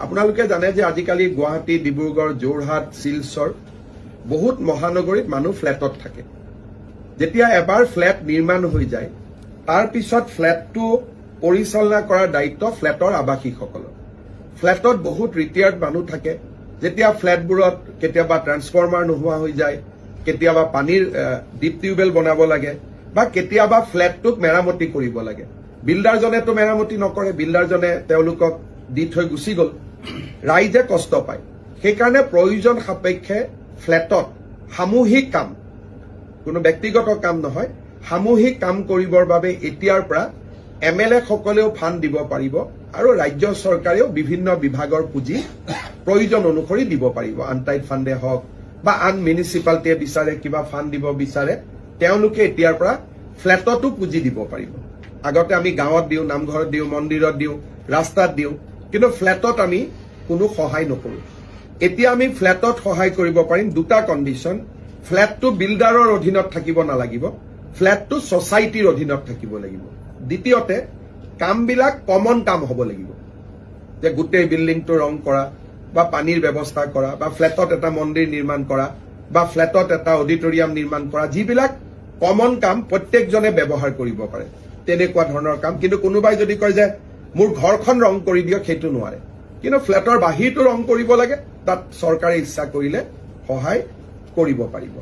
আপোনালোকে জানে যে আজিকালি গুৱাহাটী, ডিব্ৰুগড়, যোৰহাট, শিলচৰ বহুত মহানগৰীত মানুহ ফ্লেটত থাকে। যেতিয়া এবাৰ ফ্লেট নিৰ্মাণ হৈ যায় তাৰ পিছত ফ্লেটটো পৰিচালনা কৰাৰ দায়িত্ব ফ্লেটৰ আৱাসীসকলৰ। ফ্লেটত বহুত ৰিটায়াৰ্ড মানুহ থাকে। যেতিয়া ফ্লেটবোৰত কেতিয়াবা ট্ৰান্সফৰ্মাৰ নোহোৱা হৈ যায়, কেতিয়াবা পানীৰ ডিপ টিউবেল বনাব লাগে বা কেতিয়াবা ফ্লেটটোক মেৰামতি কৰিব লাগে, বিল্ডাৰজনেতো মেৰামতি নকৰে, বিল্ডাৰজনে তেওঁলোকক দি থৈ গুচি গ'ল, ৰাইজে কষ্ট পায়। সেইকাৰণে প্ৰয়োজন সাপেক্ষে ফ্লেটত সামূহিক কাম, কোনো ব্যক্তিগত কাম নহয়, সামূহিক কাম কৰিবৰ বাবে এতিয়াৰ পৰা MLA সকলেও ফাণ্ড দিব পাৰিব আৰু ৰাজ্য চৰকাৰেও বিভিন্ন বিভাগৰ পুঁজি প্ৰয়োজন অনুসৰি দিব পাৰিব। আনটাইড ফাণ্ডে হওক বা আন মিউনিচিপালিটিয়ে বিচাৰে কিবা ফাণ্ড দিব বিচাৰে, তেওঁলোকে এতিয়াৰ পৰা ফ্লেটতো পুঁজি দিব পাৰিব। আগতে আমি গাঁৱত দিওঁ, নামঘৰত দিওঁ, মন্দিৰত দিওঁ, ৰাস্তাত দিওঁ, কিন্তু ফ্লেটত আমি কোনো সহায় নকৰোঁ। এতিয়া আমি ফ্লেটত সহায় কৰিব পাৰিম। দুটা কণ্ডিশ্যন: ফ্লেটটো বিল্ডাৰৰ অধীনত থাকিব নালাগিব, ফ্লেটটো ছচাইটিৰ অধীনত থাকিব লাগিব। দ্বিতীয়তে কামবিলাক কমন কাম হ'ব লাগিব, যে গোটেই বিল্ডিংটো ৰং কৰা বা পানীৰ ব্যৱস্থা কৰা বা ফ্লেটত এটা মন্দিৰ নিৰ্মাণ কৰা বা ফ্লেটত এটা অডিটৰিয়াম নিৰ্মাণ কৰা, যিবিলাক কমন কাম প্ৰত্যেকজনে ব্যৱহাৰ কৰিব পাৰে, তেনেকুৱা ধৰণৰ কাম। কিন্তু কোনোবাই যদি কয় যে মোৰ ঘৰখন ৰং কৰি দিয়ক, সেইটো নোৱাৰে। কিন্তু ফ্লেটৰ বাহিৰটো ৰং কৰিব লাগে, তাত চৰকাৰে ইচ্ছা কৰিলে সহায় কৰিব পাৰিব।